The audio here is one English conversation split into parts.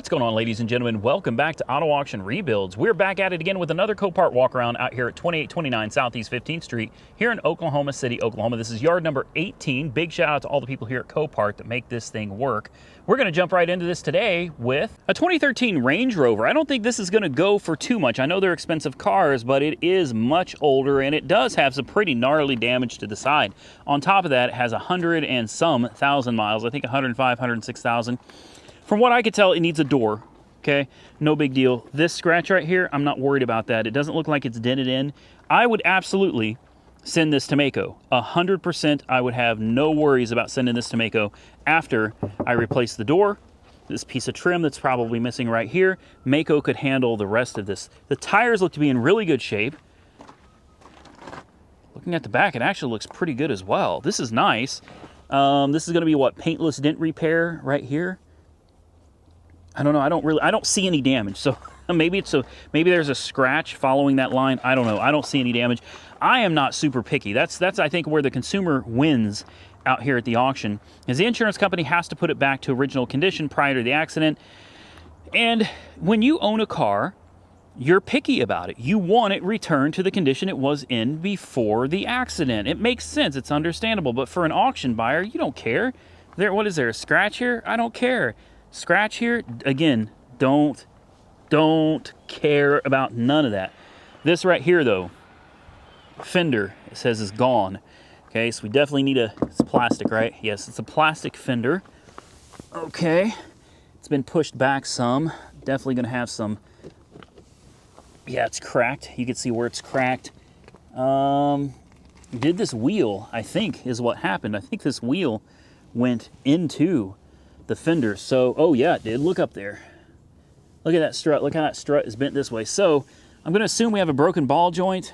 What's going on, ladies and gentlemen? Welcome back to Auto Auction Rebuilds. We're back at it again with another Copart walk around out here at 2829 Southeast 15th Street here in Oklahoma City, Oklahoma. This is yard number 18. Big shout out to all the people here at Copart that make this thing work. We're going to jump right into this today with a 2013 Range Rover. I don't think this is going to go for too much. I know they're expensive cars, but it is much older and it does have some pretty gnarly damage to the side. On top of that, it has 100 and some thousand miles. I think 105, 106,000. From what I could tell, it needs a door, okay? No big deal. This scratch right here, I'm not worried about that. It doesn't look like it's dented in. I would absolutely send this to Maaco. 100% I would have no worries about sending this to Maaco after I replace the door. This piece of trim that's probably missing right here, Maaco could handle the rest of this. The tires look to be in really good shape. Looking at the back, it actually looks pretty good as well. This is nice. This is gonna be what, paintless dent repair right here? I don't know. I don't see any damage. So maybe there's a scratch following that line. I don't know. I don't see any damage. I am not super picky. That's I think where the consumer wins out here at the auction, is the insurance company has to put it back to original condition prior to the accident. And when you own a car, you're picky about it. You want it returned to the condition it was in before the accident. It makes sense. It's understandable. But for an auction buyer, you don't care. What is there, a scratch here? I don't care. Scratch here, again, don't care about none of that. This right here though, fender, it says is gone. Okay, so we definitely need it's plastic, right? Yes, it's a plastic fender. Okay, it's been pushed back some. Definitely gonna have some, yeah, it's cracked. You can see where it's cracked. Did this wheel, I think, is what happened. I think this wheel went into the fender. So, oh yeah, it did. Look up there. Look at that strut. Look how that strut is bent this way. So, I'm going to assume we have a broken ball joint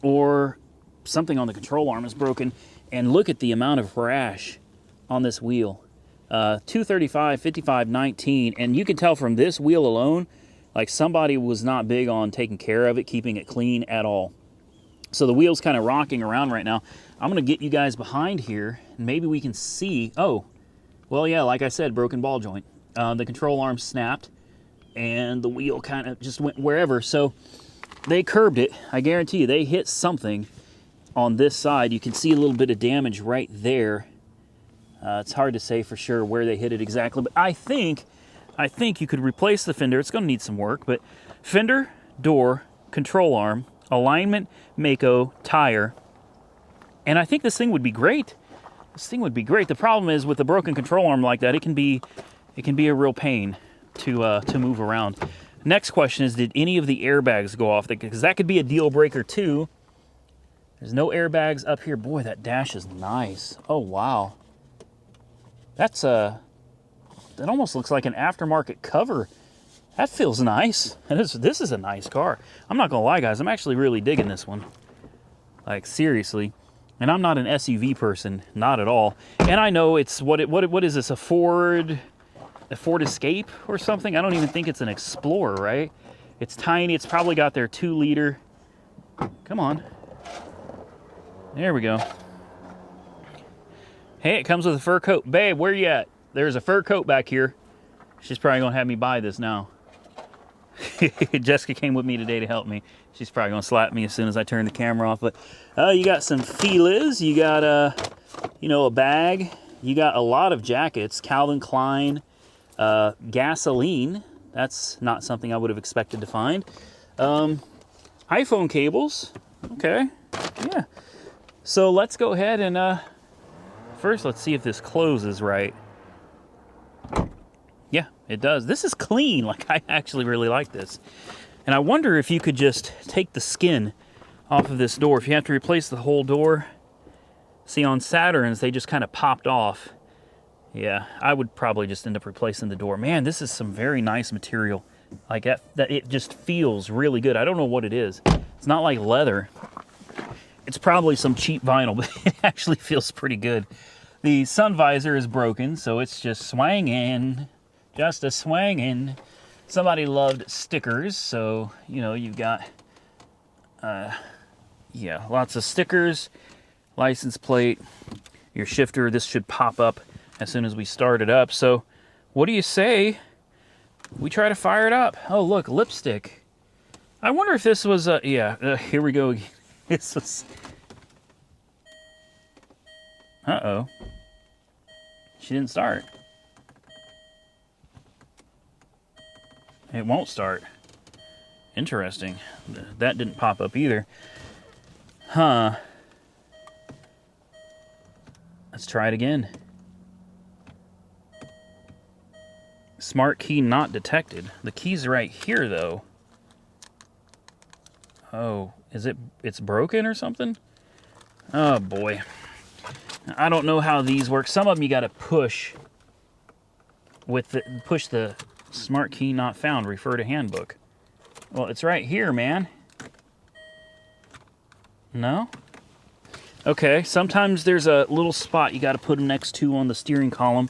or something on the control arm is broken. And look at the amount of rash on this wheel. 235, 55, 19. And you can tell from this wheel alone, like somebody was not big on taking care of it, keeping it clean at all. So the wheel's kind of rocking around right now. I'm going to get you guys behind here and maybe we can see. Oh, well, yeah, like I said, broken ball joint. The control arm snapped, and the wheel kind of just went wherever. So they curbed it. I guarantee you, they hit something on this side. You can see a little bit of damage right there. It's hard to say for sure where they hit it exactly, but I think you could replace the fender. It's going to need some work, but fender, door, control arm, alignment, Maaco, tire, and I think this thing would be great. This thing would be great. The problem is with a broken control arm like that, it can be a real pain to move around. Next question is, did any of the airbags go off? Because that could be a deal breaker too. There's no airbags up here. Boy, that dash is nice. Oh wow, that's that almost looks like an aftermarket cover. That feels nice. And this is a nice car. I'm not gonna lie, guys. I'm actually really digging this one. Like seriously. And I'm not an SUV person, not at all. And I know it's, what is this, a Ford Escape or something? I don't even think it's an Explorer, right? It's tiny, it's probably got their 2-liter. Come on. There we go. Hey, it comes with a fur coat. Babe, where you at? There's a fur coat back here. She's probably gonna have me buy this now. Jessica came with me today to help me. She's probably gonna slap me as soon as I turn the camera off. But you got some feelers. You got a bag. You got a lot of jackets. Calvin Klein, gasoline. That's not something I would have expected to find. iPhone cables. Okay, yeah. So let's go ahead and first let's see if this closes right. Yeah, it does. This is clean. Like, I actually really like this. And I wonder if you could just take the skin off of this door. If you have to replace the whole door. See, on Saturns, they just kind of popped off. Yeah, I would probably just end up replacing the door. Man, this is some very nice material. Like, that it just feels really good. I don't know what it is. It's not like leather. It's probably some cheap vinyl, but it actually feels pretty good. The sun visor is broken, so it's just swanging. Just a swanging. Somebody loved stickers, so, you've got, yeah, lots of stickers, license plate, your shifter. This should pop up as soon as we start it up. So, what do you say We try to fire it up. Oh, look, lipstick. I wonder if this was here we go. This was... Uh-oh. She didn't start. It won't start. Interesting. That didn't pop up either. Huh. Let's try it again. Smart key not detected. The key's right here, though. Oh, it's broken or something? Oh, boy. I don't know how these work. Some of them you got to push the smart key not found. Refer to handbook. Well, it's right here, man. No? Okay, sometimes there's a little spot you got to put them next to on the steering column.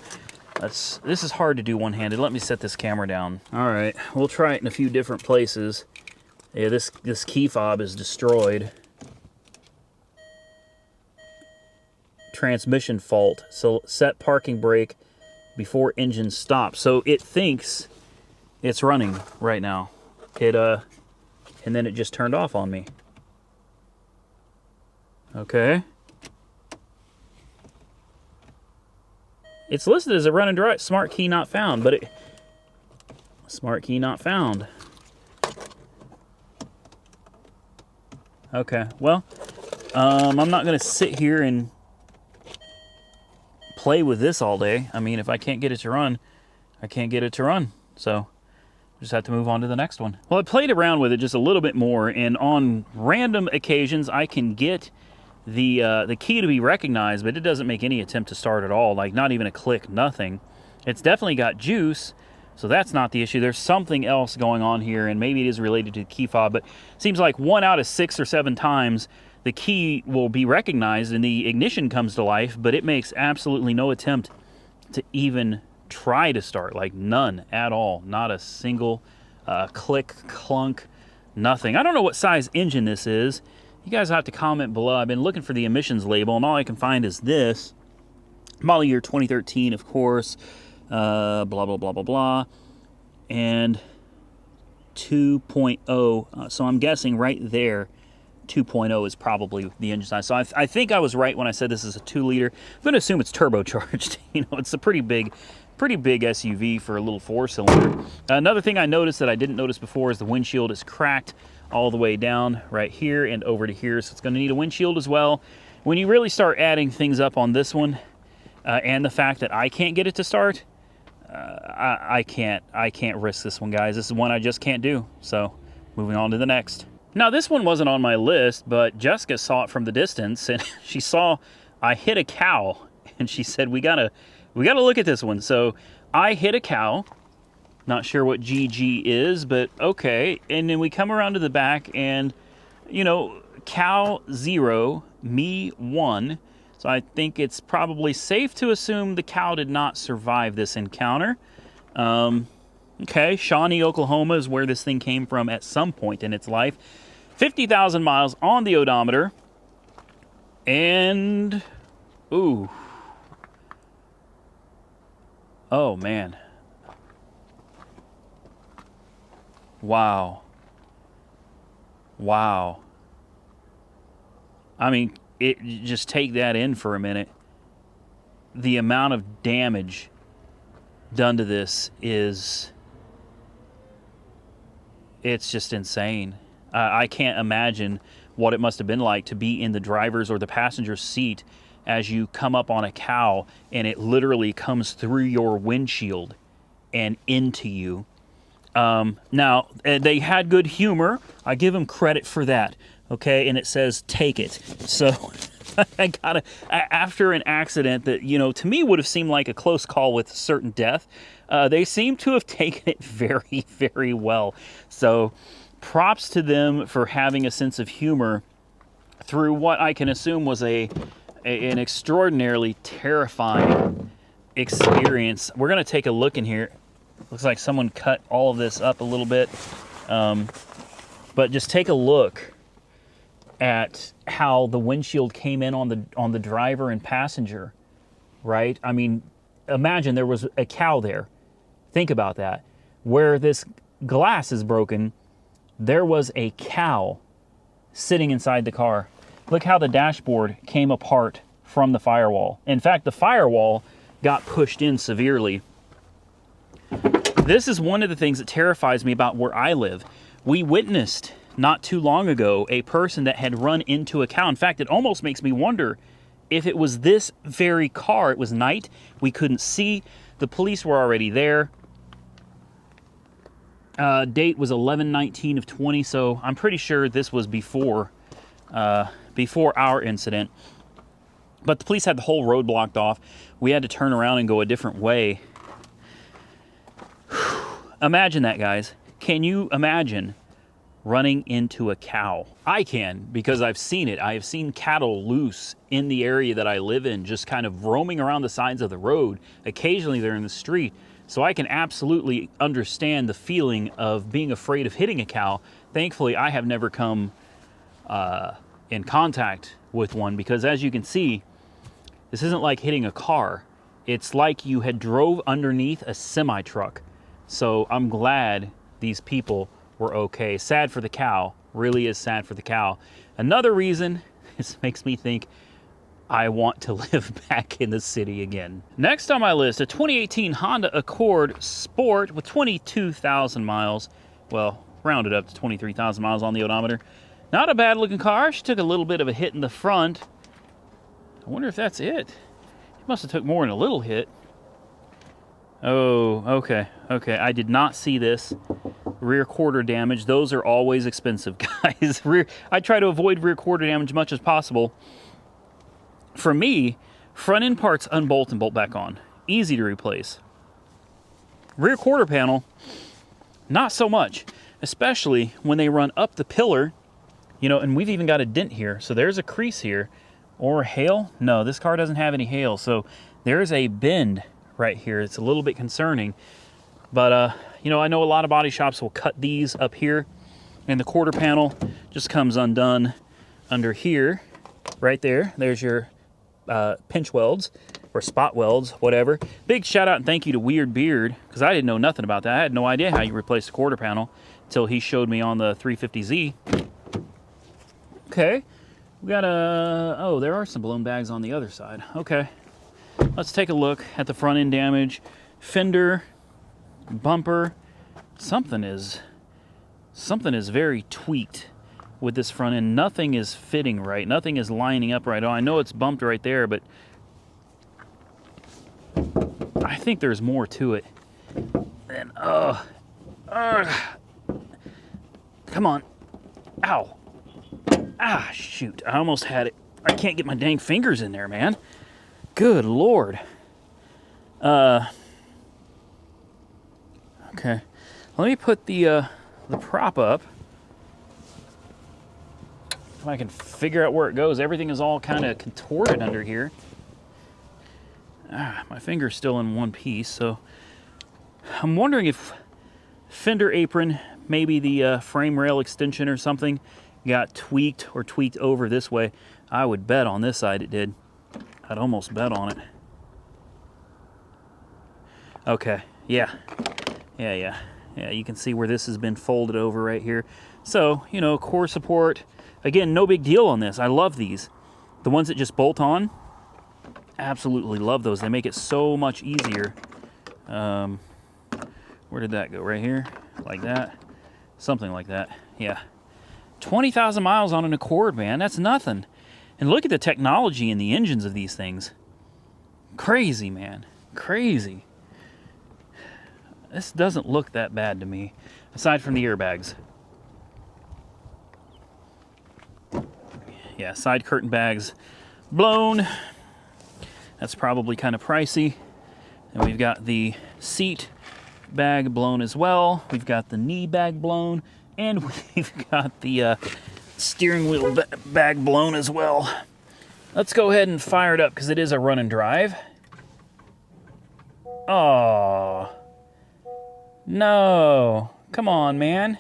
This is hard to do one-handed. Let me set this camera down. All right, we'll try it in a few different places. Yeah, this key fob is destroyed. Transmission fault. So set parking brake before engine stops. So it thinks it's running right now. And then it just turned off on me. Okay. It's listed as a run and drive. Smart key not found, but smart key not found. Okay, well, I'm not going to sit here and play with this all day. I mean, if I can't get it to run, I can't get it to run. So, just have to move on to the next one. Well, I played around with it just a little bit more, and on random occasions, I can get the key to be recognized, but it doesn't make any attempt to start at all, like not even a click, nothing. It's definitely got juice, so that's not the issue. There's something else going on here, and maybe it is related to the key fob, but it seems like 1 out of 6 or 7 times the key will be recognized and the ignition comes to life, but it makes absolutely no attempt to even try to start, like none at all. Not a single click, clunk, nothing. I don't know what size engine this is. You guys have to comment below. I've been looking for the emissions label, and all I can find is this. Model year 2013, of course. Blah, blah, blah, blah, blah. And 2.0. So I'm guessing right there, 2.0 is probably the engine size. So I think I was right when I said this is a 2-liter. I'm going to assume it's turbocharged. You know, it's a pretty big SUV for a little 4-cylinder. Another thing I noticed that I didn't notice before is the windshield is cracked all the way down right here and over to here, so it's going to need a windshield as well. When you really start adding things up on this one, and the fact that I can't get it to start, I can't risk this one, guys. This is one I just can't do. So moving on to the next. Now this one wasn't on my list, but Jessica saw it from the distance, and she saw I hit a cow, and she said we gotta look at this one. So I hit a cow. Not sure what GG is, but okay. And then we come around to the back and, you know, cow 0, me 1. So I think it's probably safe to assume the cow did not survive this encounter. Okay, Shawnee, Oklahoma is where this thing came from at some point in its life. 50,000 miles on the odometer. And, ooh. Oh, man. Wow. Wow. I mean, just take that in for a minute. The amount of damage done to this it's just insane. I can't imagine what it must have been like to be in the driver's or the passenger's seat as you come up on a cow and it literally comes through your windshield and into you. Now, they had good humor. I give them credit for that, okay? And it says, take it. So, I gotta, after an accident that, you know, to me would have seemed like a close call with certain death, they seem to have taken it very, very well. So, props to them for having a sense of humor through what I can assume was an extraordinarily terrifying experience. We're going to take a look in here. Looks like someone cut all of this up a little bit. But just take a look at how the windshield came in on the driver and passenger, right? I mean, imagine there was a cow there. Think about that. where this glass is broken, there was a cow sitting inside the car. Look how the dashboard came apart from the firewall. In fact, the firewall got pushed in severely. This is one of the things that terrifies me about where I live. We witnessed not too long ago a person that had run into a cow. In fact, it almost makes me wonder if it was this very car. It was night. We couldn't see. The police were already there. Date was 11/19 of 20, so I'm pretty sure this was before our incident. But the police had the whole road blocked off. We had to turn around and go a different way. Imagine that, guys. Can you imagine running into a cow? I can, because I've seen it. I have seen cattle loose in the area that I live in, just kind of roaming around the sides of the road. Occasionally they're in the street. So I can absolutely understand the feeling of being afraid of hitting a cow. Thankfully, I have never come in contact with one, because as you can see, this isn't like hitting a car. It's like you had drove underneath a semi-truck. So I'm glad these people were okay. Sad for the cow. Really is sad for the cow. Another reason, this makes me think I want to live back in the city again. Next on my list, a 2018 Honda Accord Sport with 22,000 miles. Well, rounded up to 23,000 miles on the odometer. Not a bad looking car. She took a little bit of a hit in the front. I wonder if that's it. It must have took more than a little hit. Oh, okay. Okay, I did not see this. Rear quarter damage. Those are always expensive, guys. I try to avoid rear quarter damage as much as possible. For me, front end parts unbolt and bolt back on. Easy to replace. Rear quarter panel, not so much. Especially when they run up the pillar, you know, and we've even got a dent here. So there's a crease here. Or hail? No, this car doesn't have any hail. So there's a bend right here. It's a little bit concerning. But, you know, I know a lot of body shops will cut these up here. And the quarter panel just comes undone under here. Right there. There's your pinch welds or spot welds, whatever. Big shout out and thank you to Weird Beard, because I didn't know nothing about that. I had no idea how you replace the quarter panel until he showed me on the 350Z. Okay. We got oh, there are some balloon bags on the other side. Okay. Let's take a look at the front end damage. Fender, bumper, something is very tweaked with this front end. Nothing is fitting right. Nothing is lining up right. Oh, I know it's bumped right there, but I think there's more to it. And come on. Ow. Ah, shoot. I almost had it. I can't get my dang fingers in there, man. Good Lord. Okay. Let me put the prop up. If I can figure out where it goes. Everything is all kind of contorted under here. My finger's still in one piece, so I'm wondering if fender apron, maybe the frame rail extension or something, got tweaked or tweaked over this way. I would bet on this side it did. I'd almost bet on it. Okay, yeah, you can see where this has been folded over right here. So, you know, core support. Again, no big deal on this. I love these. The ones that just bolt on, absolutely love those. They make it so much easier. Where did that go? Right here? Like that? Something like that. Yeah. 20,000 miles on an Accord, man. That's nothing. And look at the technology in the engines of these things. Crazy, man. Crazy. This doesn't look that bad to me, aside from the airbags. Yeah, side curtain bags blown. That's probably kind of pricey. And we've got the seat bag blown as well. We've got the knee bag blown. And we've got the steering wheel bag blown as well. Let's go ahead and fire it up because it is a run and drive. Oh, no. Come on, man.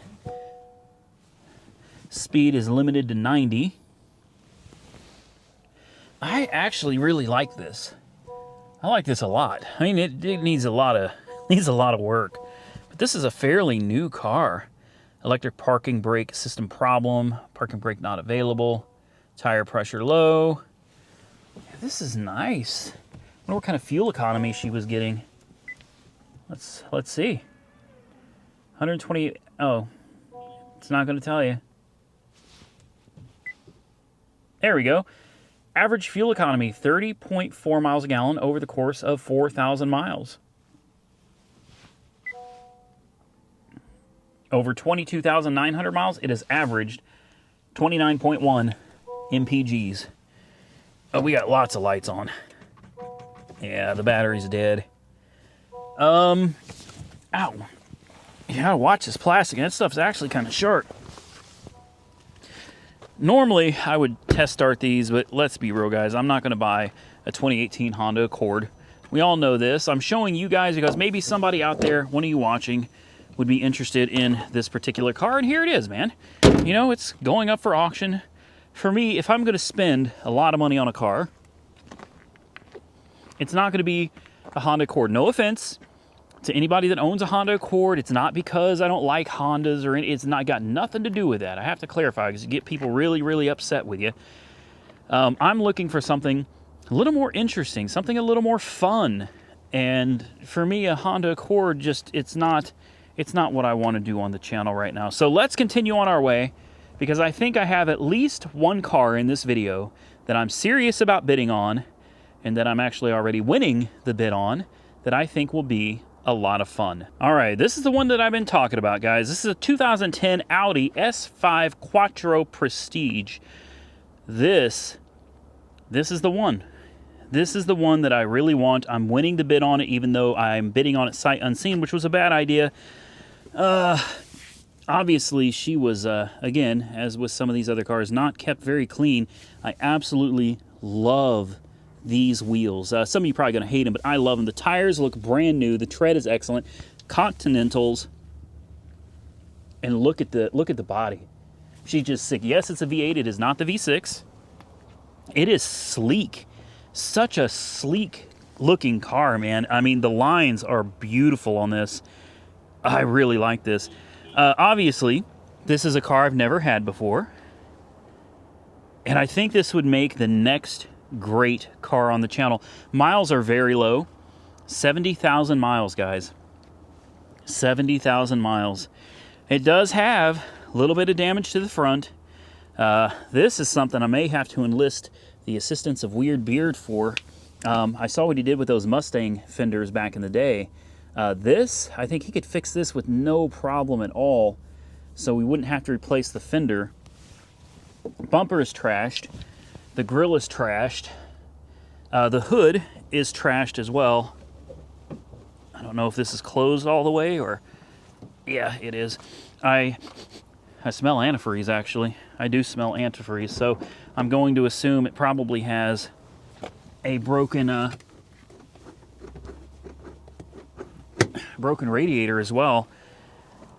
Speed is limited to 90. I actually really like this. I like this a lot. I mean, it needs a lot of work. But But this is a fairly new car. Electric parking brake system problem. Parking brake not available. Tire pressure low. Yeah, this is nice. I wonder what kind of fuel economy she was getting. Let's see. 120. Oh, it's not going to tell you. There we go. Average fuel economy, 30.4 miles a gallon over the course of 4,000 miles. Over 22,900 miles, it has averaged 29.1 mpgs. Oh, we got lots of lights on. Yeah, the battery's dead. Ow. You gotta watch this plastic. That stuff's actually kind of sharp. Normally, I would test start these, but let's be real, guys. I'm not going to buy a 2018 Honda Accord. We all know this. I'm showing you guys because maybe somebody out there, one of you watching, would be interested in this particular car. And here it is, man. You know, it's going up for auction. For me, if I'm going to spend a lot of money on a car, it's not going to be a Honda Accord. No offense to anybody that owns a Honda Accord. It's not because I don't like Hondas, or it's not got nothing to do with that. I have to clarify because you get people really, really upset with you. I'm looking for something a little more interesting, something a little more fun. And for me, a Honda Accord it's not what I want to do on the channel right now. So let's continue on our way, because I think I have at least one car in this video that I'm serious about bidding on, and that I'm actually already winning the bid on, that I think will be a lot of fun. All right, this is the one that I've been talking about, guys. This is a 2010 Audi S5 Quattro Prestige. This is the one. This is the one that I really want. I'm winning the bid on it, even though I'm bidding on it sight unseen, which was a bad idea. Obviously, she was, again, as with some of these other cars, not kept very clean. I absolutely love these wheels. Some of you are probably going to hate them, but I love them. The tires look brand new. The tread is excellent. Continentals. And look at the body. She's just sick. Yes, it's a V8. It is not the V6. It is sleek. Such a sleek looking car, man. I mean, the lines are beautiful on this. I really like this. Obviously, this is a car I've never had before. And I think this would make the next great car on the channel. Miles are very low. 70,000 miles, guys. 70,000 miles. It does have a little bit of damage to the front. This is something I may have to enlist the assistance of Weird Beard for. I saw what he did with those Mustang fenders back in the day. This, I think he could fix this with no problem at all, so we wouldn't have to replace the fender. Bumper is trashed. The grill is trashed. The hood is trashed as well. I don't know if this is closed all the way, or... Yeah, it is. I smell antifreeze, actually. I do smell antifreeze, so I'm going to assume it probably has a broken radiator as well.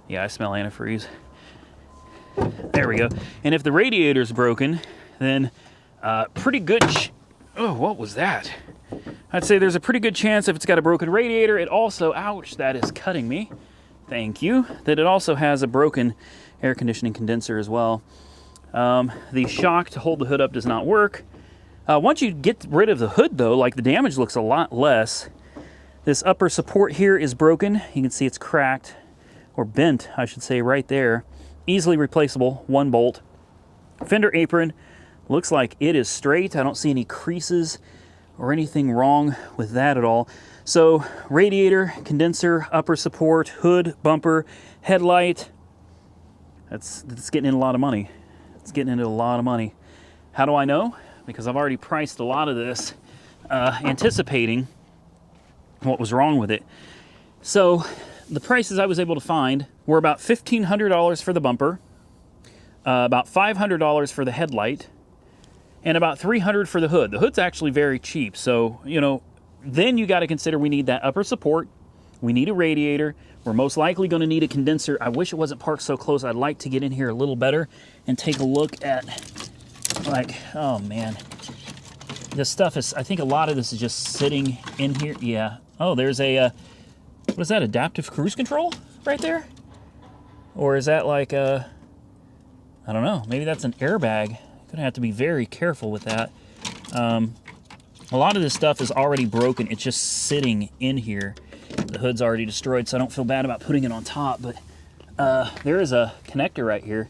Yeah, I smell antifreeze. There we go. And if the radiator's broken, then pretty good... Oh, what was that? I'd say there's a pretty good chance if it's got a broken radiator, it also... Ouch, that is cutting me. Thank you. That it also has a broken air conditioning condenser as well. The shock to hold the hood up does not work. Once you get rid of the hood, though, like, the damage looks a lot less. This upper support here is broken. You can see it's cracked, or bent, I should say, right there. Easily replaceable, 1 bolt. Fender apron looks like it is straight. I don't see any creases or anything wrong with that at all. So, radiator, condenser, upper support, hood, bumper, headlight. That's getting in a lot of money. It's getting into a lot of money. How do I know? Because I've already priced a lot of this, anticipating what was wrong with it. So, the prices I was able to find were about $1,500 for the bumper, about $500 for the headlight, and about $300 for the hood. The hood's actually very cheap, so, you know, then you got to consider we need that upper support, we need a radiator, we're most likely going to need a condenser. I wish it wasn't parked so close. I'd like to get in here a little better and take a look at, like, oh man, this stuff is, I think a lot of this is just sitting in here. Yeah. Oh, there's a, what is that, adaptive cruise control? right there? Or is that like a, I don't know, maybe that's an airbag. Gonna have to be very careful with that. A lot of this stuff is already broken. It's just sitting in here. The hood's already destroyed, so I don't feel bad about putting it on top, but there is a connector right here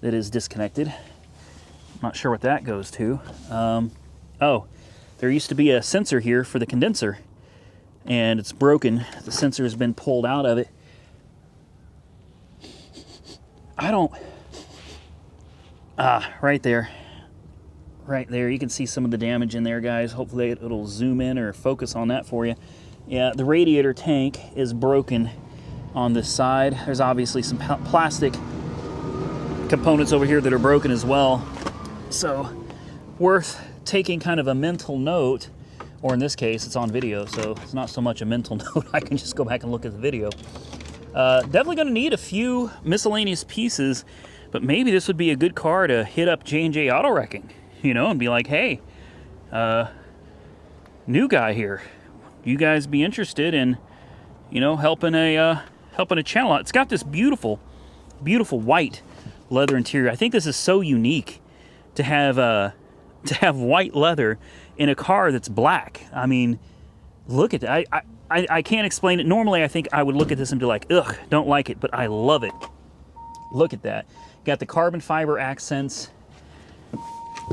that is disconnected. I'm not sure what that goes to. Oh, there used to be a sensor here for the condenser, and it's broken. The sensor has been pulled out of it. Right there. Right there, you can see some of the damage in there, guys. Hopefully it'll zoom in or focus on that for you. Yeah, the radiator tank is broken on this side. There's obviously some plastic components over here that are broken as well. So, worth taking kind of a mental note, or in this case, it's on video, so it's not so much a mental note. I can just go back and look at the video. Definitely going to need a few miscellaneous pieces, but maybe this would be a good car to hit up J&J Auto Wrecking, you know, and be like, hey, new guy here. You guys be interested in, you know, helping a channel out? It's got this beautiful, beautiful white leather interior. I think this is so unique to have white leather in a car that's black. I mean, look at that. I can't explain it. Normally, I think I would look at this and be like, ugh, don't like it, but I love it. Look at that. Got the carbon fiber accents.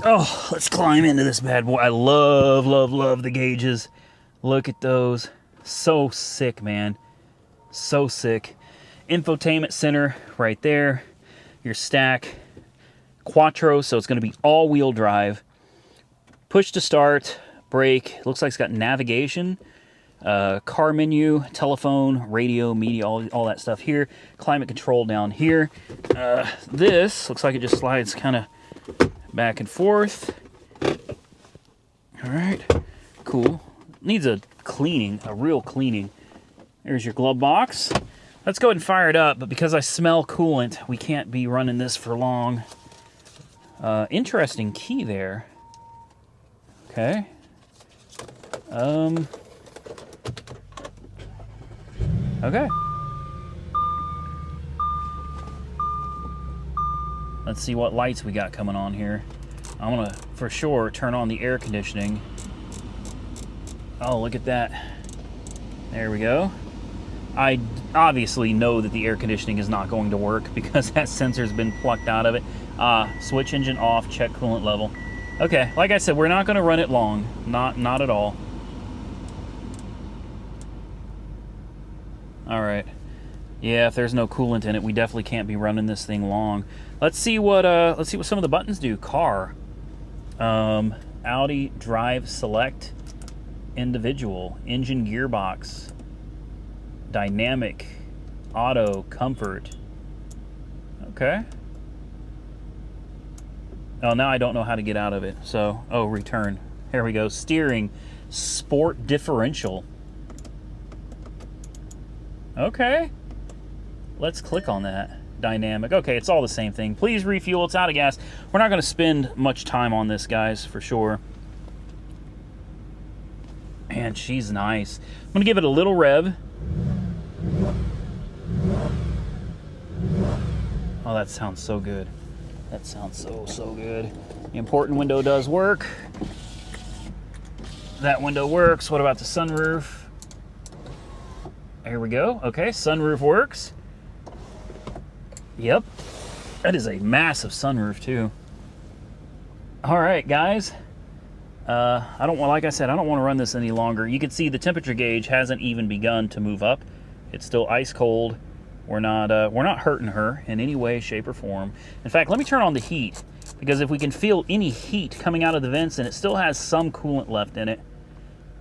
Oh, let's climb into this bad boy. I love, love, love the gauges. Look at those. So sick, man. So sick. Infotainment Center right there. Your stack. Quattro, so it's going to be all-wheel drive. Push to start. Brake. Looks like it's got navigation. Car menu. Telephone. Radio. Media. All that stuff here. Climate control down here. This looks like it just slides kind of back and forth. All right, cool. Needs a cleaning, a real cleaning. There's your glove box. Let's go ahead and fire it up, but because I smell coolant, we can't be running this for long. Interesting key there. Okay. Okay. Let's see what lights we got coming on here. I'm gonna, for sure, turn on the air conditioning. Oh, look at that. There we go. I obviously know that the air conditioning is not going to work because that sensor's been plucked out of it. Switch engine off, check coolant level. Okay, like I said, we're not gonna run it long. Not at all. All right. Yeah, if there's no coolant in it, we definitely can't be running this thing long. Let's see what some of the buttons do. Car, Audi Drive Select, Individual, Engine Gearbox, Dynamic, Auto, Comfort. Okay. Oh, now I don't know how to get out of it. So, oh, return. Here we go. Steering, Sport Differential. Okay. Let's click on that. Dynamic. Okay, it's all the same thing. Please refuel. It's out of gas. We're not going to spend much time on this, guys, for sure. Man, she's nice. I'm going to give it a little rev. Oh, that sounds so good. That sounds so good. The important window does work. That window works. What about the sunroof? Here we go. Okay, sunroof works. Yep, that is a massive sunroof too. All right, guys. Like I said, I don't want to run this any longer. You can see the temperature gauge hasn't even begun to move up. It's still ice cold. We're not hurting her in any way, shape, or form. In fact, let me turn on the heat, because if we can feel any heat coming out of the vents, and it still has some coolant left in it,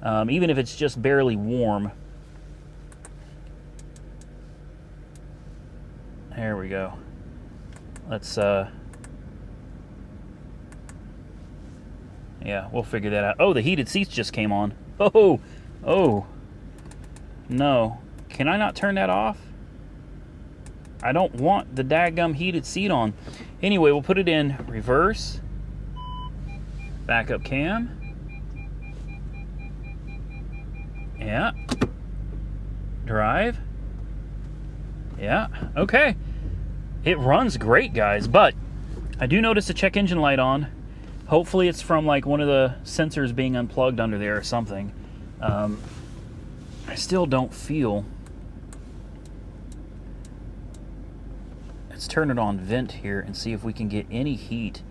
even if it's just barely warm. There we go. Let's, yeah, we'll figure that out. Oh, the heated seats just came on. Oh, no. Can I not turn that off? I don't want the daggum heated seat on. Anyway, we'll put it in reverse. Backup cam. Yeah. Drive. Yeah, okay. It runs great, guys, but I do notice a check engine light on. Hopefully it's from like one of the sensors being unplugged under there or something. I still don't feel... Let's turn it on vent here and see if we can get any heat.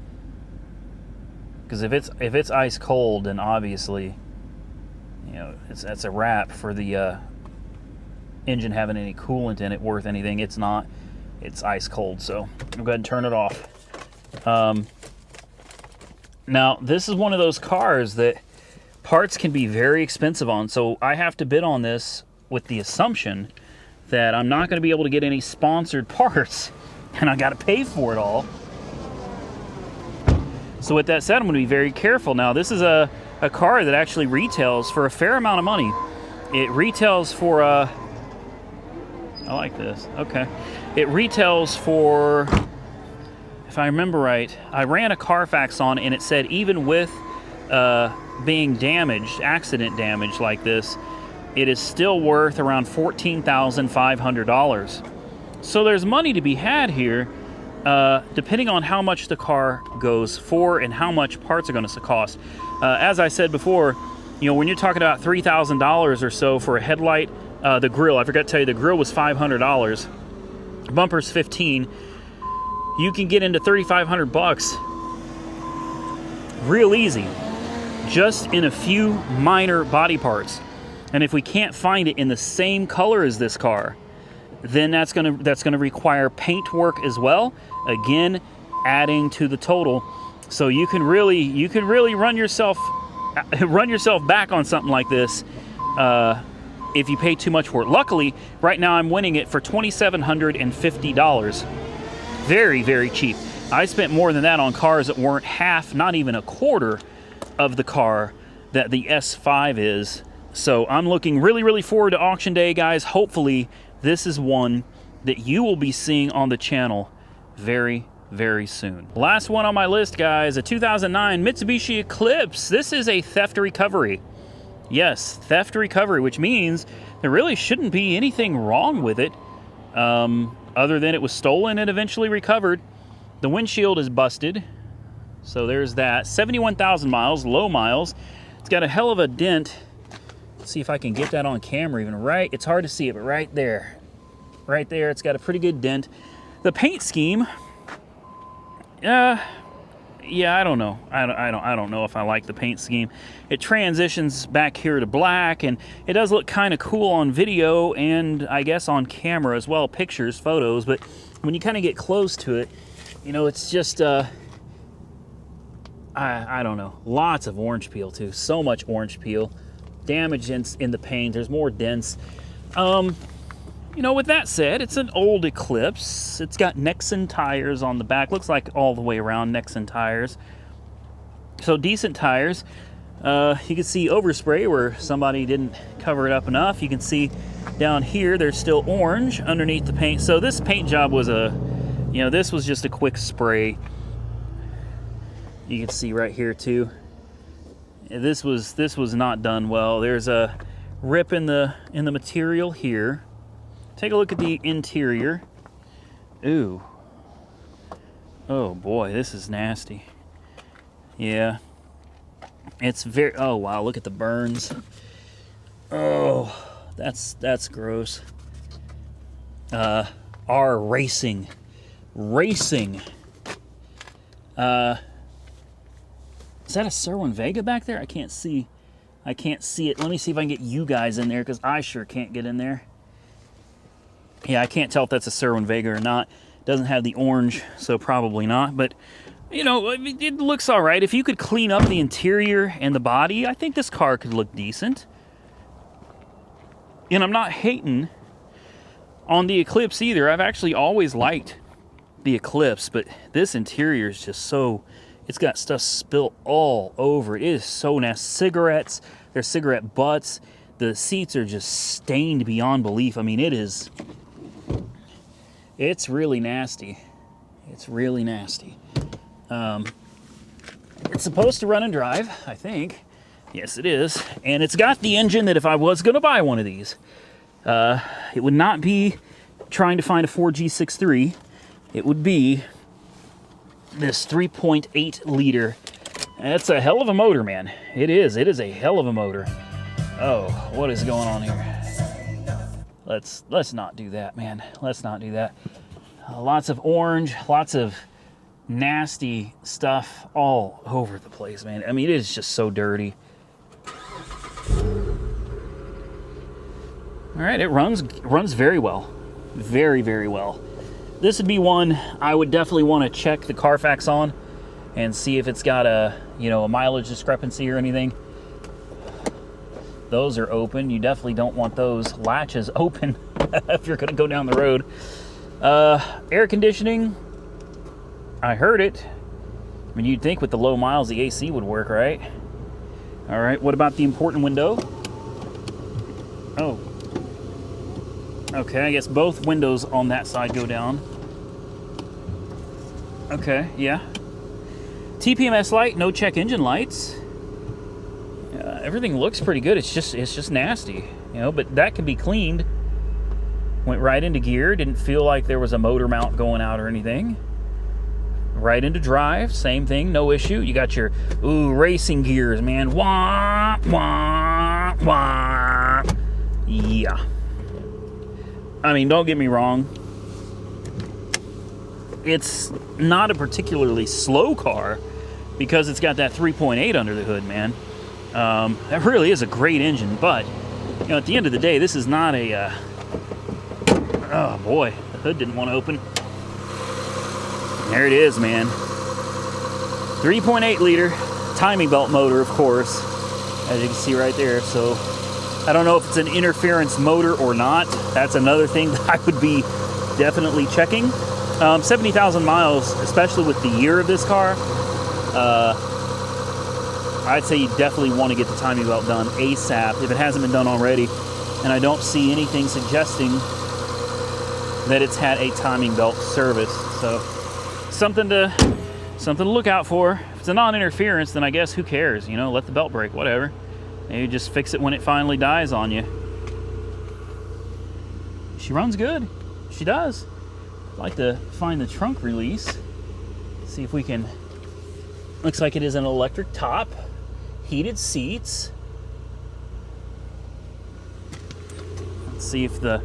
Because if it's ice cold, then obviously, you know, that's a wrap for the engine having any coolant in it worth anything. It's not. It's ice cold, so I'll go ahead and turn it off. Now, this is one of those cars that parts can be very expensive on, so I have to bid on this with the assumption that I'm not going to be able to get any sponsored parts, and I got to pay for it all. So with that said, I'm going to be very careful. Now, this is a car that actually retails for a fair amount of money. It retails for I like this. Okay. It retails for, if I remember right, I ran a Carfax on and it said even with being damaged, accident damage like this, it is still worth around $14,500. So there's money to be had here, depending on how much the car goes for and how much parts are going to cost. As I said before, you know, when you're talking about $3,000 or so for a headlight, the grill, I forgot to tell you, the grill was $500. Bumper's $15. You can get into $3,500 real easy, just in a few minor body parts. And if we can't find it in the same color as this car, then that's gonna require paint work as well. Again, adding to the total. So you can really run yourself back on something like this if you pay too much for it. Luckily, right now I'm winning it for $2,750. Very, very cheap. I spent more than that on cars that weren't half, not even a quarter of the car that the S5 is. So I'm looking really, really forward to auction day, guys. Hopefully this is one that you will be seeing on the channel very, very soon. Last one on my list, guys, a 2009 Mitsubishi Eclipse. This is a theft recovery. Yes, theft recovery, which means there really shouldn't be anything wrong with it, other than it was stolen and eventually recovered. The windshield is busted, so there's that. 71,000 miles, low miles. It's got a hell of a dent. Let's see if I can get that on camera even right. It's hard to see it, but right there, it's got a pretty good dent. The paint scheme, yeah, I don't know. I don't know if I like the paint scheme. It transitions back here to black, and it does look kind of cool on video and I guess on camera as well, pictures, photos. But when you kind of get close to it, you know, it's just I don't know. Lots of orange peel too. So much orange peel. Damage in the paint. There's more dents. You know, with that said, it's an old Eclipse. It's got Nexen tires on the back. Looks like all the way around Nexen tires. So decent tires. You can see overspray where somebody didn't cover it up enough. You can see down here there's still orange underneath the paint. So this paint job was this was just a quick spray. You can see right here too. This was not done well. There's a rip in the material here. Take a look at the interior. Ooh. Oh boy, this is nasty. Yeah. It's very, oh wow, look at the burns. Oh, that's gross. R Racing. Is that a Cerwin Vega back there? I can't see it. Let me see if I can get you guys in there, because I sure can't get in there. Yeah, I can't tell if that's a Cerwin Vega or not. It doesn't have the orange, so probably not. But, you know, it looks all right. If you could clean up the interior and the body, I think this car could look decent. And I'm not hating on the Eclipse either. I've actually always liked the Eclipse, but this interior is just so... It's got stuff spilt all over it. It is so nasty. Cigarettes, there's cigarette butts. The seats are just stained beyond belief. I mean, it's really nasty. It's really nasty. It's supposed to run and drive, I think. Yes, it is. And it's got the engine that if I was going to buy one of these, it would not be trying to find a 4G63, it would be this 3.8 liter. That's a hell of a motor, man. It is a hell of a motor. Oh, what is going on here? Let's not do that, man. Let's not do that. Lots of orange, lots of nasty stuff all over the place, man. I mean, it is just so dirty. All right, it runs very well. Very, very well. This would be one I would definitely want to check the Carfax on and see if it's got a, you know, a mileage discrepancy or anything. Those are open. You definitely don't want those latches open if you're going to go down the road. Air conditioning, I heard it. I mean, you'd think with the low miles the AC would work, right? All right, what about the important window? Oh. Okay, I guess both windows on that side go down. Okay, yeah. TPMS light, no check engine lights. Everything looks pretty good. It's just nasty, you know. But that can be cleaned. Went right into gear. Didn't feel like there was a motor mount going out or anything. Right into drive. Same thing. No issue. You got your racing gears, man. Wah wah wah. Yeah. I mean, don't get me wrong. It's not a particularly slow car because it's got that 3.8 under the hood, man. That really is a great engine, but you know, at the end of the day, this is not a. Oh boy, the hood didn't want to open. There it is, man. 3.8 liter timing belt motor, of course, as you can see right there. So I don't know if it's an interference motor or not. That's another thing that I would be definitely checking. 70,000 miles, especially with the year of this car. I'd say you definitely want to get the timing belt done ASAP if it hasn't been done already. And I don't see anything suggesting that it's had a timing belt service. So something to look out for. If it's a non-interference, then I guess who cares? You know, let the belt break, whatever. Maybe just fix it when it finally dies on you. She runs good. She does. I'd like to find the trunk release. See if we can. Looks like it is an electric top. Heated seats. Let's see if the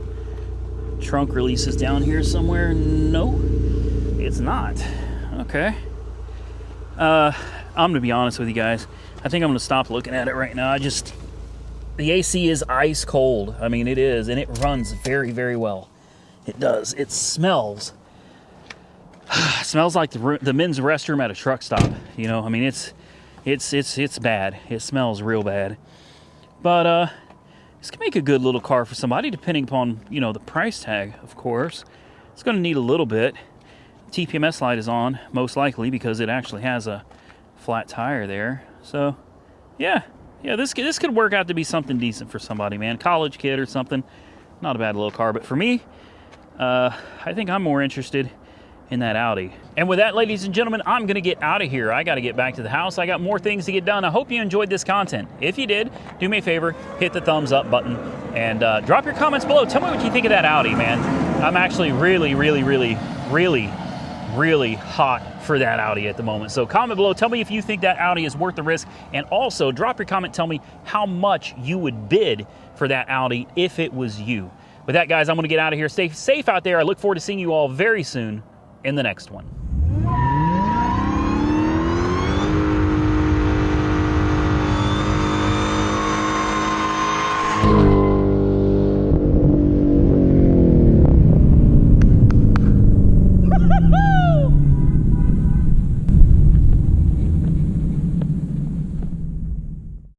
trunk release is down here somewhere. No, it's not. Okay. I'm gonna be honest with you guys. I think I'm gonna stop looking at it right now. The AC is ice cold. I mean, it is, and it runs very, very well. It does. It smells. Smells like the men's restroom at a truck stop. You know, I mean, it's bad. It smells real bad. But this can make a good little car for somebody, depending upon, you know, the price tag, of course. It's going to need a little bit. TPMS light is on, most likely, because it actually has a flat tire there. So, yeah, this could work out to be something decent for somebody, man. College kid or something. Not a bad little car, but for me, I think I'm more interested in that Audi. And with that, ladies and gentlemen, I'm gonna get out of here. I gotta get back to the house. I got more things to get done. I hope you enjoyed this content. If you did, do me a favor, hit the thumbs up button and drop your comments below. Tell me what you think of that Audi, man. I'm actually really, really, really, really, really hot for that Audi at the moment. So comment below, tell me if you think that Audi is worth the risk, and also drop your comment, tell me how much you would bid for that Audi if it was you. With that, guys, I'm gonna get out of here. Stay safe out there. I look forward to seeing you all very soon in the next one.